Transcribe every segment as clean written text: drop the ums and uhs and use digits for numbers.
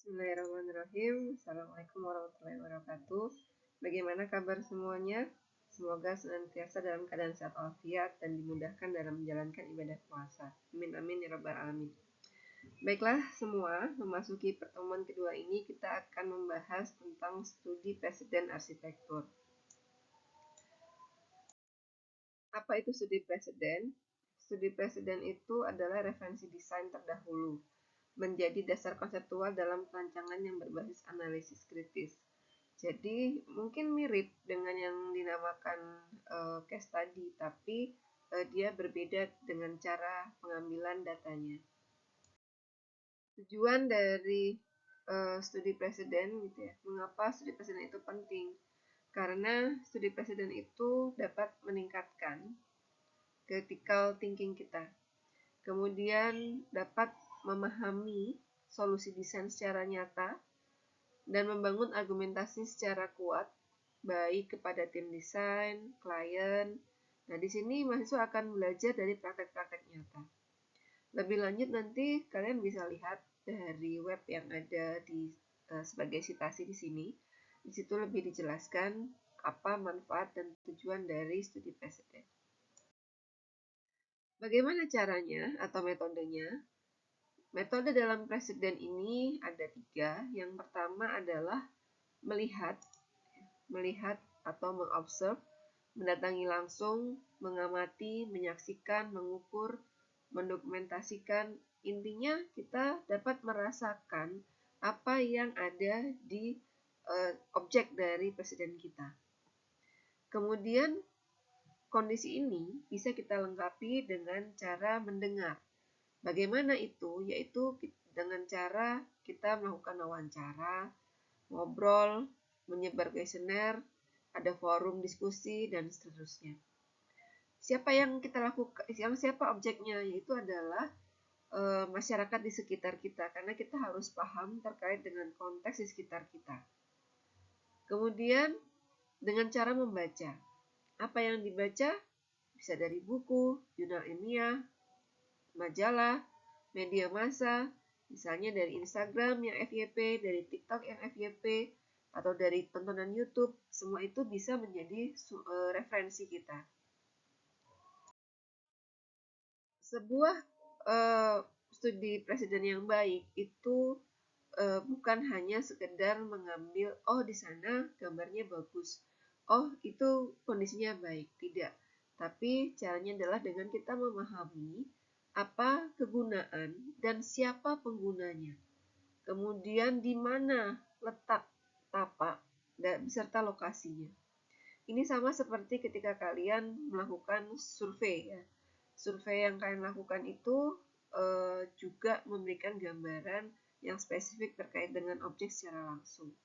Bismillahirrahmanirrahim. Assalamualaikum warahmatullahi wabarakatuh. Bagaimana kabar semuanya? Semoga senantiasa dalam keadaan sehat walafiat dan dimudahkan dalam menjalankan ibadah puasa. Amin amin ya rabbal alamin. Baiklah semua, memasuki pertemuan kedua ini kita akan membahas tentang studi presiden arsitektur. Apa itu studi presiden? Studi presiden itu adalah referensi desain terdahulu, menjadi dasar konseptual dalam perancangan yang berbasis analisis kritis. Jadi mungkin mirip dengan yang dinamakan case study, tapi dia berbeda dengan cara pengambilan datanya. Tujuan dari studi presiden gitu ya. Mengapa studi presiden itu penting? Karena studi presiden itu dapat meningkatkan critical thinking kita. Kemudian dapat memahami solusi desain secara nyata dan membangun argumentasi secara kuat baik kepada tim desain, klien. Nah, di sini mahasiswa akan belajar dari praktek-praktek nyata. Lebih lanjut nanti kalian bisa lihat dari web yang ada di sebagai citasi di sini. Di situ lebih dijelaskan apa manfaat dan tujuan dari studi presiden. Bagaimana caranya atau metodenya? Metode dalam presiden ini ada 3. Yang pertama adalah melihat atau mengobserve, mendatangi langsung, mengamati, menyaksikan, mengukur, mendokumentasikan. Intinya kita dapat merasakan apa yang ada di objek dari presiden kita. Kemudian kondisi ini bisa kita lengkapi dengan cara mendengar. Bagaimana itu? Yaitu dengan cara kita melakukan wawancara, ngobrol, menyebar kuesioner, ada forum diskusi, dan seterusnya. Siapa yang kita lakukan? Siapa objeknya? Yaitu adalah masyarakat di sekitar kita, karena kita harus paham terkait dengan konteks di sekitar kita. Kemudian dengan cara membaca. Apa yang dibaca? Bisa dari buku, jurnal ilmiah, majalah, media massa, misalnya dari Instagram yang FYP, dari TikTok yang FYP, atau dari tontonan YouTube. Semua itu bisa menjadi referensi kita. Sebuah studi presiden yang baik itu bukan hanya sekedar mengambil, oh di sana gambarnya bagus, oh itu kondisinya baik, tidak. Tapi caranya adalah dengan kita memahami apa kegunaan dan siapa penggunanya. Kemudian di mana letak tapak dan beserta lokasinya. Ini sama seperti ketika kalian melakukan survei ya. Survei yang kalian lakukan itu juga memberikan gambaran yang spesifik terkait dengan objek secara langsung.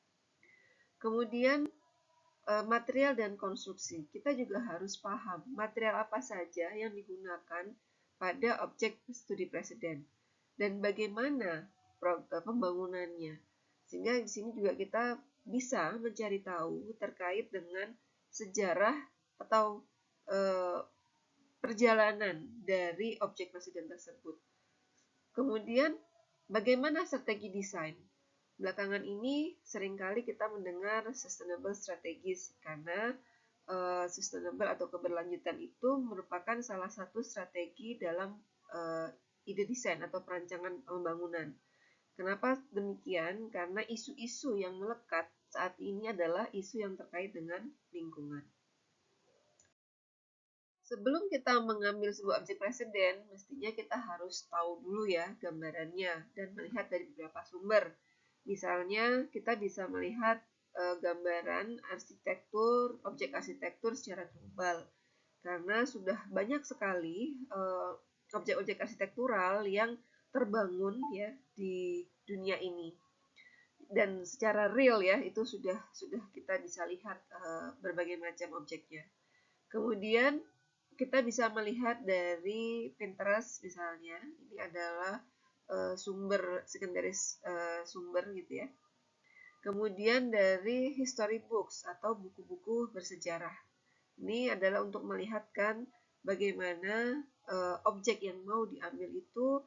Kemudian material dan konstruksi. Kita juga harus paham material apa saja yang digunakan pada objek studi presiden dan bagaimana pembangunannya. Sehingga di sini juga kita bisa mencari tahu terkait dengan sejarah atau perjalanan dari objek presiden tersebut. Kemudian bagaimana strategi desain? Belakangan ini seringkali kita mendengar sustainable strategies karena sustainable atau keberlanjutan itu merupakan salah satu strategi dalam ide desain atau perancangan pembangunan. Kenapa demikian? Karena isu-isu yang melekat saat ini adalah isu yang terkait dengan lingkungan. Sebelum kita mengambil sebuah objek presiden, mestinya kita harus tahu dulu ya gambarannya dan melihat dari beberapa sumber. Misalnya kita bisa melihat gambaran arsitektur, objek arsitektur secara global. Karena sudah banyak sekali objek-objek arsitektural yang terbangun ya di dunia ini. Dan secara real ya itu sudah kita bisa lihat berbagai macam objeknya. Kemudian kita bisa melihat dari Pinterest misalnya, ini adalah sumber sekundaris sumber gitu ya. Kemudian dari history books atau buku-buku bersejarah. Ini adalah untuk melihatkan bagaimana objek yang mau diambil itu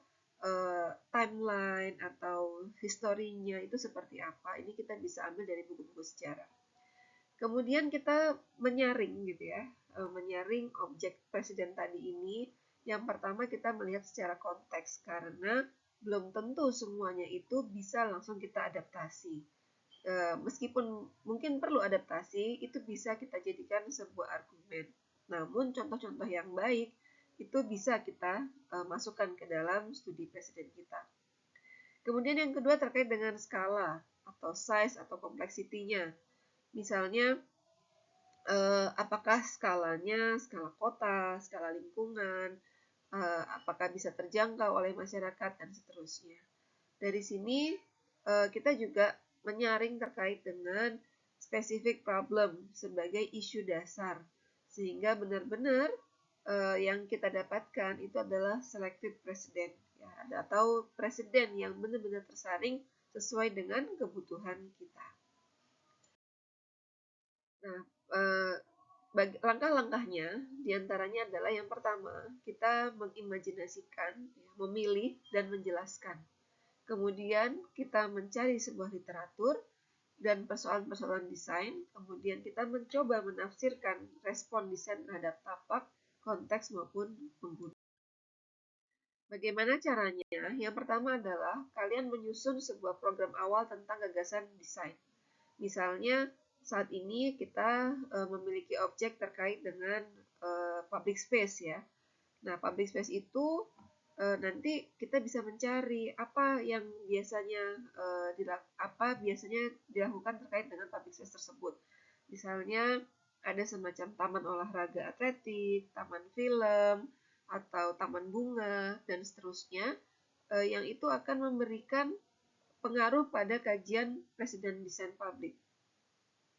timeline atau historinya itu seperti apa, ini kita bisa ambil dari buku-buku sejarah. Kemudian kita menyaring gitu ya, menyaring objek presiden tadi ini. Yang pertama kita melihat secara konteks karena belum tentu semuanya itu bisa langsung kita adaptasi. Meskipun mungkin perlu adaptasi, itu bisa kita jadikan sebuah argumen. Namun contoh-contoh yang baik itu bisa kita masukkan ke dalam studi presiden kita. Kemudian yang kedua terkait dengan skala atau size atau kompleksitinya. Misalnya apakah skalanya skala kota, skala lingkungan, apakah bisa terjangkau oleh masyarakat dan seterusnya. Dari sini kita juga menyaring terkait dengan specific problem sebagai isu dasar, sehingga benar-benar yang kita dapatkan itu adalah selected president, ya, atau presiden yang benar-benar tersaring sesuai dengan kebutuhan kita. Nah, langkah-langkahnya diantaranya adalah yang pertama, kita mengimajinasikan, memilih dan menjelaskan. Kemudian kita mencari sebuah literatur dan persoalan-persoalan desain, kemudian kita mencoba menafsirkan respon desain terhadap tapak, konteks maupun pengguna. Bagaimana caranya? Yang pertama adalah kalian menyusun sebuah program awal tentang gagasan desain. Misalnya saat ini kita memiliki objek terkait dengan public space ya. Nah, public space itu nanti kita bisa mencari apa yang biasanya dilakukan terkait dengan public space tersebut. Misalnya ada semacam taman olahraga atletik, taman film, atau taman bunga dan seterusnya yang itu akan memberikan pengaruh pada kajian presiden desain publik.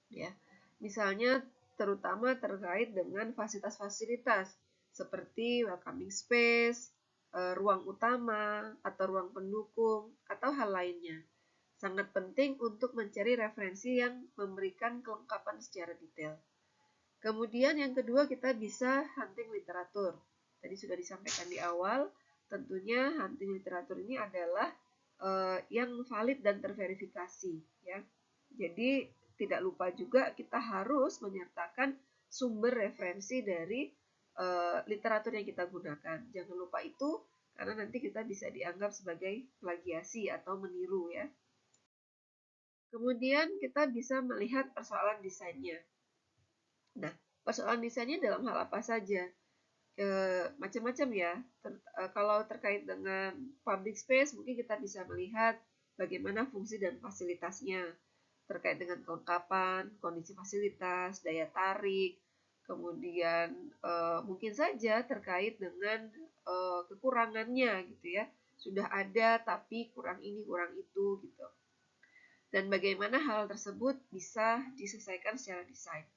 Ya, misalnya terutama terkait dengan fasilitas-fasilitas seperti welcoming space, ruang utama atau ruang pendukung atau hal lainnya. Sangat penting untuk mencari referensi yang memberikan kelengkapan secara detail. Kemudian yang kedua kita bisa hunting literatur. Tadi sudah disampaikan di awal, tentunya hunting literatur ini adalah yang valid dan terverifikasi ya. Jadi tidak lupa juga kita harus menyertakan sumber referensi dari literatur yang kita gunakan. Jangan lupa itu karena nanti kita bisa dianggap sebagai plagiasi atau meniru ya. Kemudian kita bisa melihat persoalan desainnya. Nah, persoalan desainnya dalam hal apa saja? Macam-macam ya. Kalau terkait dengan public space, mungkin kita bisa melihat bagaimana fungsi dan fasilitasnya terkait dengan kelengkapan, kondisi fasilitas, daya tarik, kemudian mungkin saja terkait dengan kekurangannya gitu ya. Sudah ada tapi kurang ini, kurang itu gitu. Dan bagaimana hal tersebut bisa diselesaikan secara desain.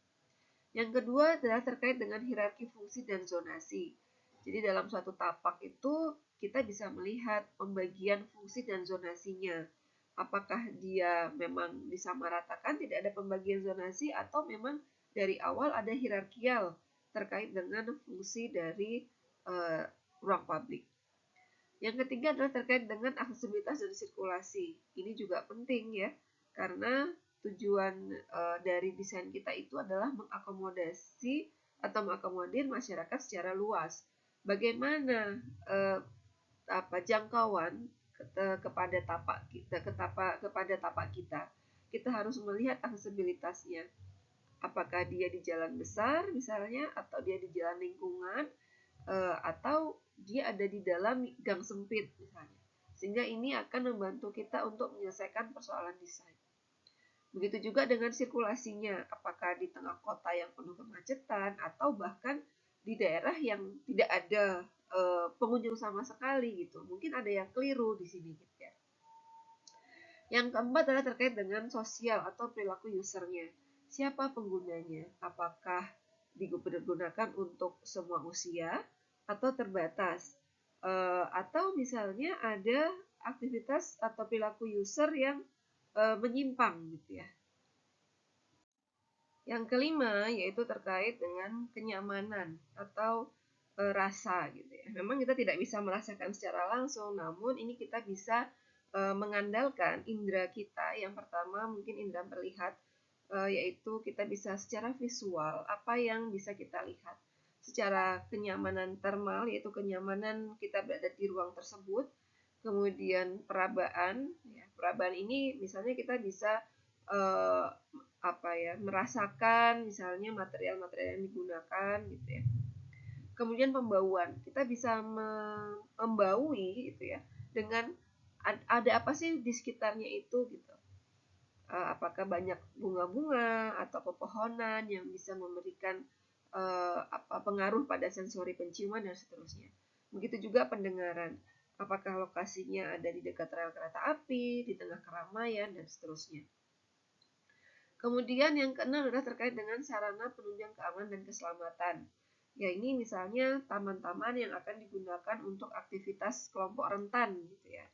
Yang kedua adalah terkait dengan hierarki fungsi dan zonasi. Jadi dalam suatu tapak itu kita bisa melihat pembagian fungsi dan zonasinya. Apakah dia memang disamaratakan, tidak ada pembagian zonasi, atau memang dari awal ada hierarkial terkait dengan fungsi dari ruang publik. Yang ketiga adalah terkait dengan aksesibilitas dan sirkulasi. Ini juga penting ya, karena tujuan dari desain kita itu adalah mengakomodasi atau mengakomodir masyarakat secara luas. Bagaimana jangkauan kepada tapak kita, kepada tapak kita. Kita harus melihat aksesibilitasnya. Apakah dia di jalan besar misalnya, atau dia di jalan lingkungan, atau dia ada di dalam gang sempit misalnya. Sehingga ini akan membantu kita untuk menyelesaikan persoalan desain. Begitu juga dengan sirkulasinya, apakah di tengah kota yang penuh kemacetan atau bahkan di daerah yang tidak ada pengunjung sama sekali gitu. Mungkin ada yang keliru di sini gitu ya. Yang keempat adalah terkait dengan sosial atau perilaku usernya. Siapa penggunanya? Apakah digunakan untuk semua usia atau terbatas? Atau misalnya ada aktivitas atau perilaku user yang menyimpang gitu ya. Yang kelima yaitu terkait dengan kenyamanan atau rasa gitu ya. Memang kita tidak bisa merasakan secara langsung, namun ini kita bisa mengandalkan indera kita. Yang pertama mungkin indera terlihat, yaitu kita bisa secara visual apa yang bisa kita lihat. Secara kenyamanan termal, yaitu kenyamanan kita berada di ruang tersebut. Kemudian perabaan, ya, perabaan ini misalnya kita bisa merasakan misalnya material-material yang digunakan gitu ya. Kemudian pembauan, kita bisa membaui gitu ya dengan ada apa sih di sekitarnya itu gitu. Apakah banyak bunga-bunga atau pepohonan yang bisa memberikan pengaruh pada sensori penciuman dan seterusnya. Begitu juga pendengaran. Apakah lokasinya ada di dekat rel kereta api, di tengah keramaian, dan seterusnya. Kemudian yang keenam adalah terkait dengan sarana penunjang keamanan dan keselamatan. Ya ini misalnya taman-taman yang akan digunakan untuk aktivitas kelompok rentan gitu ya.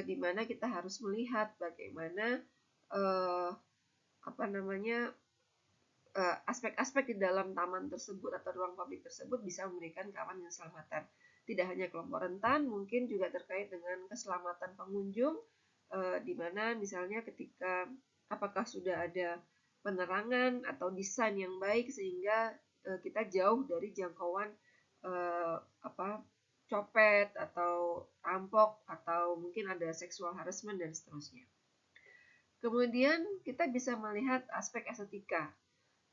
Di mana kita harus melihat bagaimana aspek-aspek di dalam taman tersebut atau ruang publik tersebut bisa memberikan keamanan dan keselamatan. Tidak hanya kelompok rentan, mungkin juga terkait dengan keselamatan pengunjung, di mana misalnya ketika apakah sudah ada penerangan atau desain yang baik sehingga kita jauh dari jangkauan copet atau rampok atau mungkin ada seksual harassment dan seterusnya. Kemudian kita bisa melihat aspek estetika.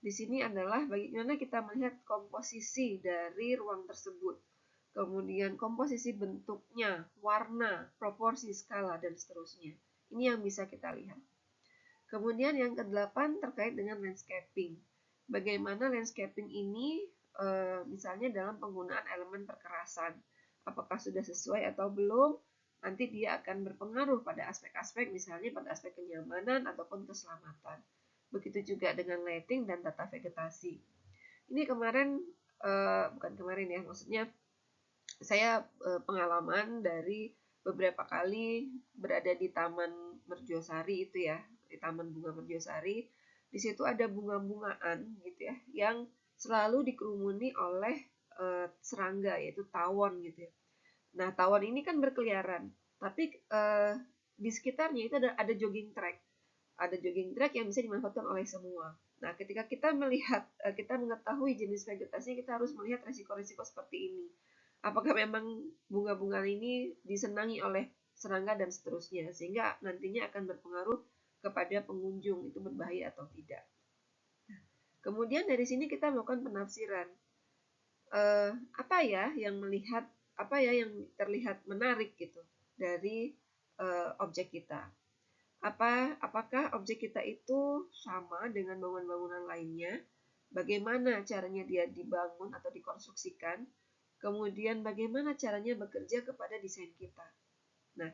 Di sini adalah bagaimana kita melihat komposisi dari ruang tersebut. Kemudian komposisi bentuknya, warna, proporsi, skala, dan seterusnya. Ini yang bisa kita lihat. Kemudian yang ke-8 terkait dengan landscaping. Bagaimana landscaping ini misalnya dalam penggunaan elemen perkerasan. Apakah sudah sesuai atau belum? Nanti dia akan berpengaruh pada aspek-aspek misalnya pada aspek kenyamanan ataupun keselamatan. Begitu juga dengan lighting dan tata vegetasi. Ini kemarin, bukan kemarin ya, maksudnya saya pengalaman dari beberapa kali berada di Taman Merjosari itu ya, di Taman Bunga Merjosari. Di situ ada bunga-bungaan gitu ya, yang selalu dikerumuni oleh serangga yaitu tawon gitu ya. Nah, tawon ini kan berkeliaran, tapi di sekitarnya itu ada jogging track. Ada jogging track yang bisa dimanfaatkan oleh semua. Nah, ketika kita melihat, kita mengetahui jenis vegetasi, kita harus melihat resiko-resiko seperti ini. Apakah memang bunga-bunga ini disenangi oleh serangga dan seterusnya, sehingga nantinya akan berpengaruh kepada pengunjung, itu berbahaya atau tidak. Kemudian dari sini kita melakukan penafsiran. Apa ya yang terlihat menarik gitu dari objek kita. Apakah objek kita itu sama dengan bangunan-bangunan lainnya? Bagaimana caranya dia dibangun atau dikonstruksikan? Kemudian bagaimana caranya bekerja kepada desain kita? Nah,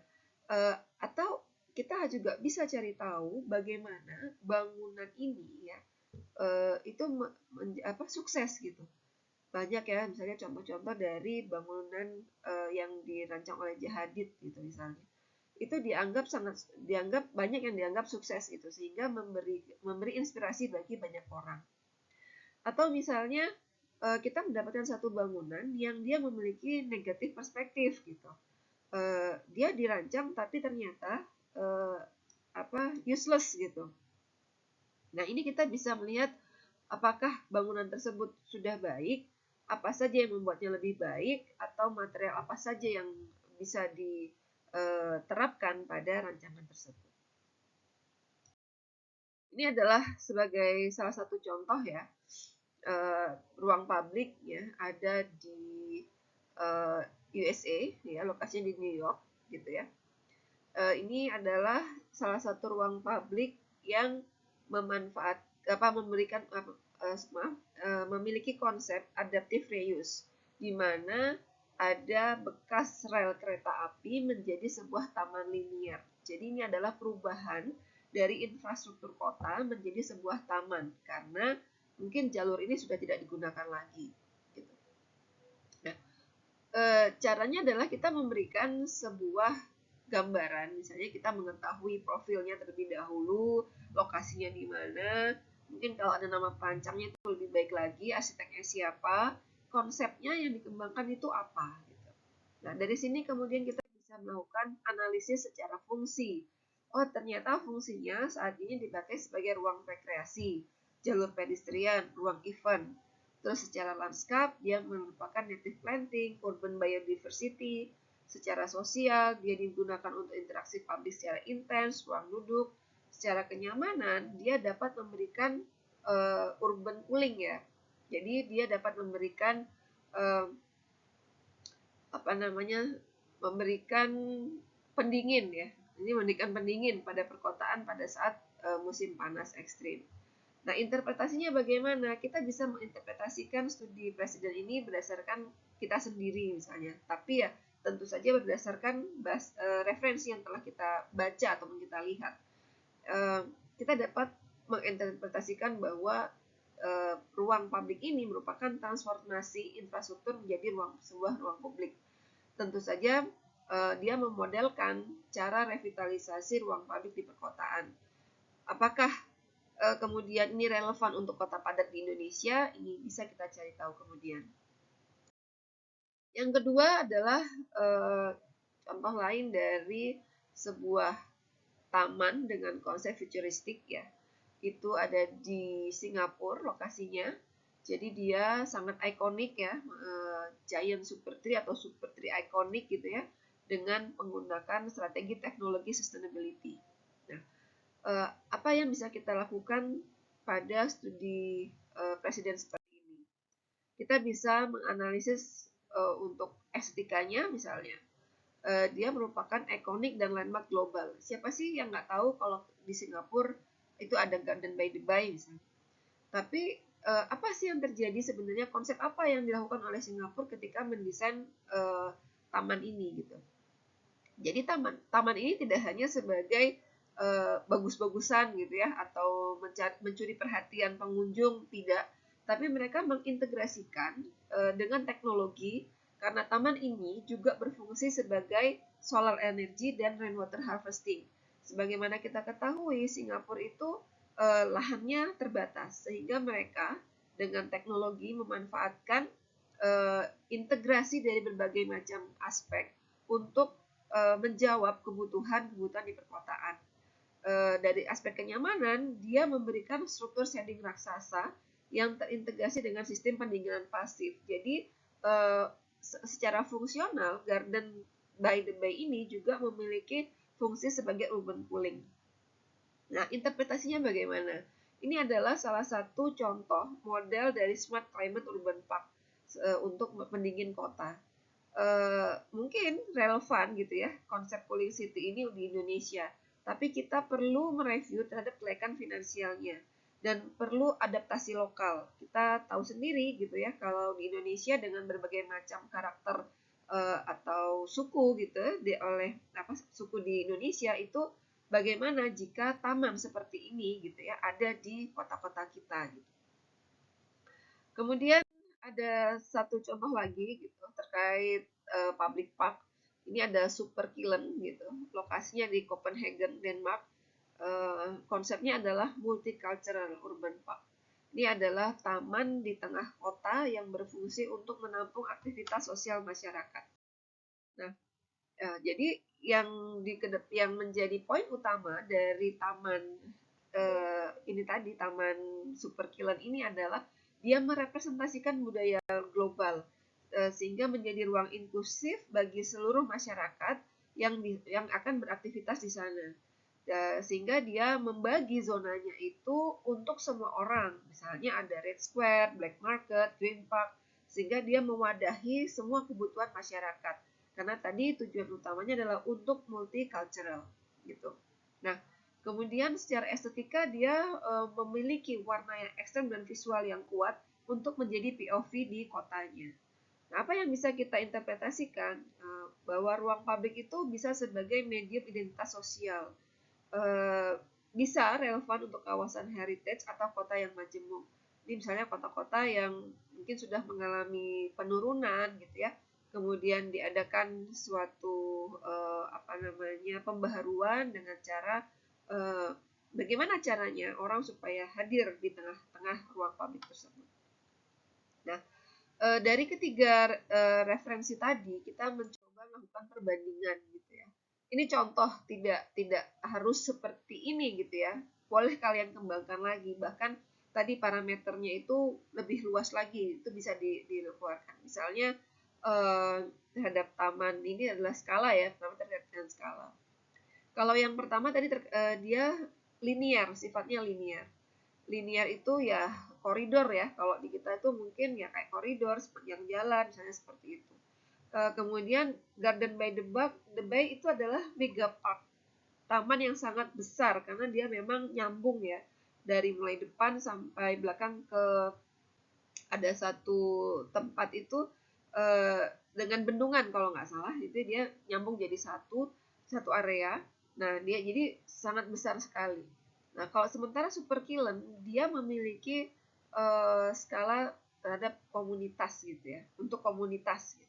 atau kita juga bisa cari tahu bagaimana bangunan ini ya itu sukses gitu. Banyak ya, misalnya contoh-contoh dari bangunan yang dirancang oleh Hadid gitu misalnya. Itu dianggap banyak yang dianggap sukses gitu, sehingga memberi inspirasi bagi banyak orang. Atau misalnya kita mendapatkan satu bangunan yang dia memiliki negatif perspektif gitu. Dia dirancang tapi ternyata useless gitu. Nah, ini kita bisa melihat apakah bangunan tersebut sudah baik, apa saja yang membuatnya lebih baik, atau material apa saja yang bisa diterapkan pada rancangan tersebut. Ini adalah sebagai salah satu contoh ya, ruang publik ya ada di USA ya, lokasinya di New York gitu ya. Ini adalah salah satu ruang publik yang memiliki konsep adaptive reuse, di mana ada bekas rel kereta api menjadi sebuah taman linier. Jadi ini adalah perubahan dari infrastruktur kota menjadi sebuah taman karena mungkin jalur ini sudah tidak digunakan lagi. Gitu. Nah, caranya adalah kita memberikan sebuah gambaran, misalnya kita mengetahui profilnya terlebih dahulu, lokasinya di mana, mungkin kalau ada nama perancangnya itu lebih baik lagi, arsiteknya siapa, konsepnya yang dikembangkan itu apa gitu. Nah, dari sini kemudian kita bisa melakukan analisis secara fungsi. Oh, ternyata fungsinya saat ini dipakai sebagai ruang rekreasi, jalur pedestrian, ruang event. Terus secara lanskap, dia merupakan native planting, urban biodiversity. Secara sosial, dia digunakan untuk interaksi publik secara intens, ruang duduk. Secara kenyamanan, dia dapat memberikan urban cooling ya. Jadi dia dapat memberikan memberikan pendingin ya. Ini memberikan pendingin pada perkotaan pada saat musim panas ekstrim. Nah, interpretasinya bagaimana? Kita bisa menginterpretasikan studi presiden ini berdasarkan kita sendiri misalnya. Tapi ya tentu saja berdasarkan referensi yang telah kita baca atau kita lihat. Kita dapat menginterpretasikan bahwa ruang publik ini merupakan transformasi infrastruktur menjadi sebuah ruang publik. Tentu saja dia memodelkan cara revitalisasi ruang publik di perkotaan. Apakah kemudian ini relevan untuk kota padat di Indonesia? Ini bisa kita cari tahu kemudian. Yang kedua adalah contoh lain dari sebuah taman dengan konsep futuristik ya. Itu ada di Singapura lokasinya. Jadi dia sangat ikonik ya, giant super tree atau super tree ikonik gitu ya, dengan menggunakan strategi teknologi sustainability. Nah, apa yang bisa kita lakukan pada studi presiden seperti ini? Kita bisa menganalisis untuk estetikanya misalnya. Dia merupakan ikonik dan landmark global. Siapa sih yang nggak tahu kalau di Singapura itu ada Garden by the Bay misalnya. Tapi apa sih yang terjadi sebenarnya, konsep apa yang dilakukan oleh Singapura ketika mendesain taman ini gitu. Jadi taman ini tidak hanya sebagai bagus-bagusan gitu ya atau mencuri perhatian pengunjung, tidak, tapi mereka mengintegrasikan dengan teknologi karena taman ini juga berfungsi sebagai solar energy dan rainwater harvesting. Sebagaimana kita ketahui, Singapura itu lahannya terbatas, sehingga mereka dengan teknologi memanfaatkan integrasi dari berbagai macam aspek untuk menjawab kebutuhan di perkotaan. Dari aspek kenyamanan, dia memberikan struktur shading raksasa yang terintegrasi dengan sistem pendinginan pasif. Jadi secara fungsional, Garden by the Bay ini juga memiliki fungsi sebagai urban cooling. Nah, interpretasinya bagaimana? Ini adalah salah satu contoh model dari Smart Climate Urban Park untuk pendingin kota. Mungkin relevan gitu ya konsep cooling city ini di Indonesia, tapi kita perlu mereview terhadap kelayakan finansialnya dan perlu adaptasi lokal. Kita tahu sendiri gitu ya, kalau di Indonesia dengan berbagai macam karakter atau suku gitu oleh suku di Indonesia itu, bagaimana jika taman seperti ini gitu ya ada di kota-kota kita gitu. Kemudian ada satu contoh lagi gitu terkait public park. Ini ada Superkilen gitu. Lokasinya di Copenhagen, Denmark. Konsepnya adalah multicultural urban park. Ini adalah taman di tengah kota yang berfungsi untuk menampung aktivitas sosial masyarakat. Nah, jadi yang menjadi poin utama dari taman ini tadi, Taman Superkilen ini adalah dia merepresentasikan budaya global sehingga menjadi ruang inklusif bagi seluruh masyarakat yang akan beraktivitas di sana. Sehingga dia membagi zonanya itu untuk semua orang. Misalnya ada Red Square, Black Market, Green Park, sehingga dia mewadahi semua kebutuhan masyarakat. Karena tadi tujuan utamanya adalah untuk multicultural gitu. Nah, kemudian secara estetika dia memiliki warna yang ekstrem dan visual yang kuat untuk menjadi POV di kotanya. Nah, apa yang bisa kita interpretasikan? Bahwa ruang publik itu bisa sebagai medium identitas sosial. Bisa relevan untuk kawasan heritage atau kota yang majemuk. Ini misalnya kota-kota yang mungkin sudah mengalami penurunan gitu ya. Kemudian diadakan suatu pembaharuan dengan cara bagaimana caranya orang supaya hadir di tengah-tengah ruang publik tersebut. Nah, Dari ketiga referensi tadi, kita mencoba melakukan perbandingan gitu ya. Ini contoh, tidak harus seperti ini gitu ya. Boleh kalian kembangkan lagi, bahkan tadi parameternya itu lebih luas lagi, itu bisa dikeluarkan. Misalnya terhadap taman ini adalah skala ya, pertama terkait dengan skala. Kalau yang pertama tadi dia linear, sifatnya linear. Linear itu ya koridor ya, kalau di kita itu mungkin ya kayak koridor sepanjang jalan misalnya seperti itu. Kemudian Garden by the Bay itu adalah mega park, taman yang sangat besar karena dia memang nyambung ya, dari mulai depan sampai belakang ke ada satu tempat itu dengan bendungan kalau nggak salah, itu dia nyambung jadi satu area. Nah, dia jadi sangat besar sekali. Nah, kalau sementara Super Killen dia memiliki skala terhadap komunitas gitu ya, untuk komunitas gitu.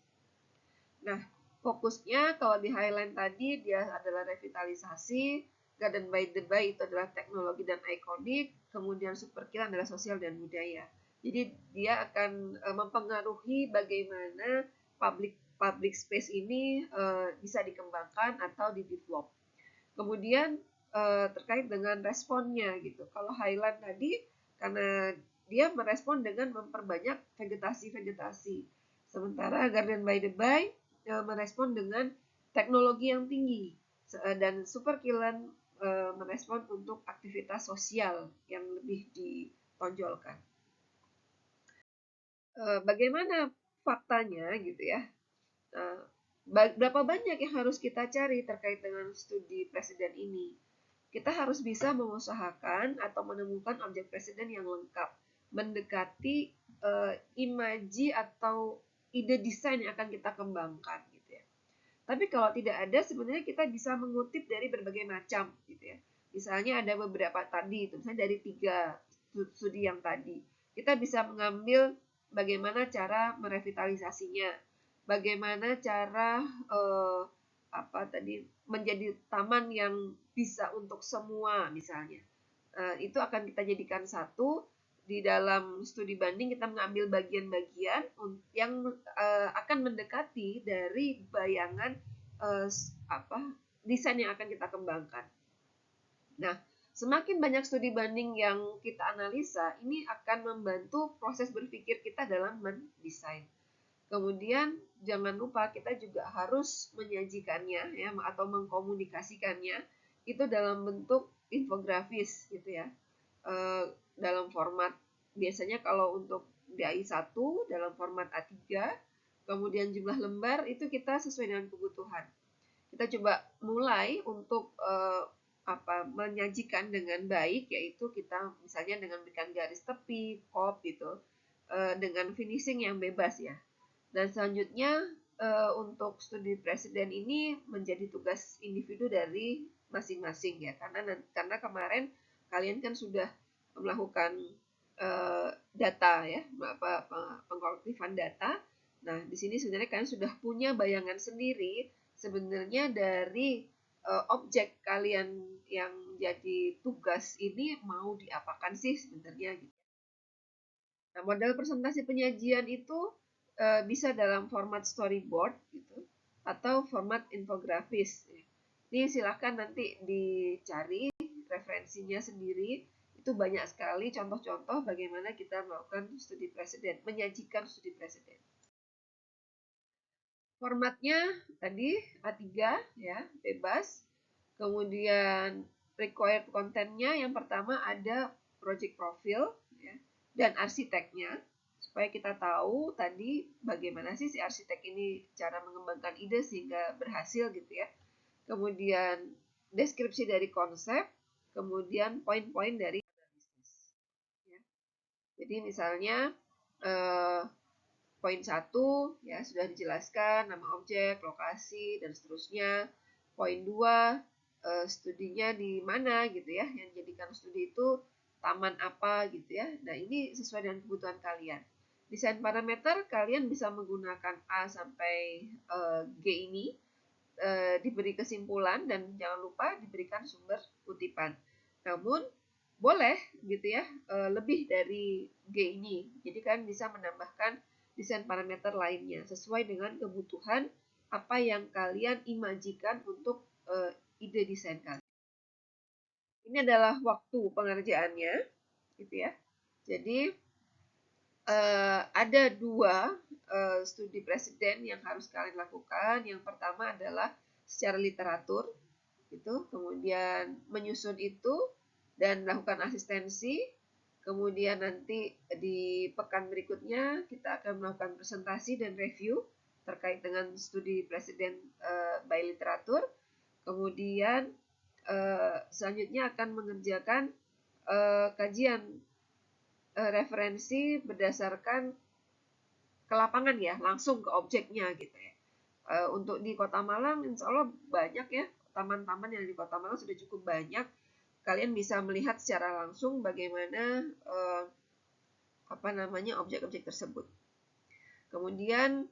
Nah, fokusnya kalau di Highland tadi dia adalah revitalisasi, Garden by the Bay itu adalah teknologi dan ikonik, kemudian Super Killen adalah sosial dan budaya. Jadi dia akan mempengaruhi bagaimana public public space ini bisa dikembangkan atau didevelop. Kemudian terkait dengan responnya gitu. Kalau Highland tadi karena dia merespon dengan memperbanyak vegetasi-vegetasi. Sementara Garden by the Bay merespon dengan teknologi yang tinggi dan Super Killen merespon untuk aktivitas sosial yang lebih ditonjolkan. Bagaimana faktanya gitu ya? Berapa banyak yang harus kita cari terkait dengan studi presiden ini? Kita harus bisa mengusahakan atau menemukan objek presiden yang lengkap, mendekati imaji atau ide desain yang akan kita kembangkan gitu ya. Tapi kalau tidak ada, sebenarnya kita bisa mengutip dari berbagai macam gitu ya. Misalnya ada beberapa tadi, itu misalnya dari 3 studi yang tadi. Kita bisa mengambil bagaimana cara merevitalisasinya, bagaimana cara apa tadi menjadi taman yang bisa untuk semua misalnya. Itu akan kita jadikan satu. Di dalam studi banding kita mengambil bagian-bagian yang akan mendekati dari bayangan apa desain yang akan kita kembangkan. Nah, semakin banyak studi banding yang kita analisa, ini akan membantu proses berpikir kita dalam mendesain. Kemudian jangan lupa kita juga harus menyajikannya ya atau mengkomunikasikannya itu dalam bentuk infografis gitu ya. Dalam format biasanya kalau untuk DAI 1 dalam format A3, kemudian jumlah lembar itu kita sesuai dengan kebutuhan. Kita coba mulai untuk menyajikan dengan baik, yaitu kita misalnya dengan berikan garis tepi, pop gitu, dengan finishing yang bebas ya. Dan selanjutnya untuk studi presiden ini menjadi tugas individu dari masing-masing ya, karena kemarin kalian kan sudah melakukan data ya, pengkolektifan data. Nah, di sini sebenarnya kalian sudah punya bayangan sendiri sebenarnya dari objek kalian yang jadi tugas ini mau diapakan sih sebenarnya gitu. Nah, model presentasi penyajian itu bisa dalam format storyboard gitu atau format infografis. Ini silahkan nanti dicari referensinya sendiri. Itu banyak sekali contoh-contoh bagaimana kita melakukan studi presiden, menyajikan studi presiden. Formatnya tadi A3 ya, bebas. Kemudian required kontennya yang pertama ada project profile ya, dan arsiteknya supaya kita tahu tadi bagaimana sih si arsitek ini cara mengembangkan ide sehingga berhasil gitu ya. Kemudian deskripsi dari konsep, kemudian poin-poin dari analisis. Ya. Jadi misalnya poin 1 ya sudah dijelaskan nama objek, lokasi dan seterusnya. Poin 2 studinya di mana gitu ya, yang dijadikan studi itu taman apa gitu ya. Nah, ini sesuai dengan kebutuhan kalian. Desain parameter kalian bisa menggunakan A sampai G ini diberi kesimpulan dan jangan lupa diberikan sumber kutipan. Namun boleh gitu ya lebih dari G ini. Jadi kalian bisa menambahkan desain parameter lainnya sesuai dengan kebutuhan apa yang kalian imajikan untuk ide desain kalian. Ini adalah waktu pengerjaannya, gitu ya. Jadi ada dua studi presiden yang harus kalian lakukan. Yang pertama adalah secara literatur, gitu. Kemudian menyusun itu dan melakukan asistensi. Kemudian nanti di pekan berikutnya kita akan melakukan presentasi dan review terkait dengan studi presiden by literatur. Kemudian selanjutnya akan mengerjakan kajian referensi berdasarkan ke lapangan ya, langsung ke objeknya gitu ya. Untuk di Kota Malang, insya Allah banyak ya, taman-taman yang di Kota Malang sudah cukup banyak. Kalian bisa melihat secara langsung bagaimana objek-objek tersebut. Kemudian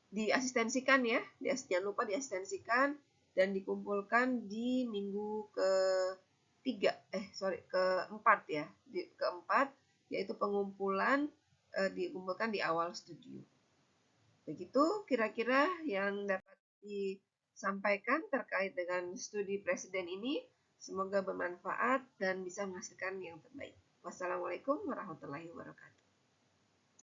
diasistensikan ya, jangan lupa diasistensikan dan dikumpulkan di minggu keempat ya, keempat yaitu pengumpulan dikumpulkan di awal studio. Begitu kira-kira yang dapat disampaikan terkait dengan studi presiden ini. Semoga bermanfaat dan bisa menghasilkan yang terbaik. Wassalamualaikum warahmatullahi wabarakatuh.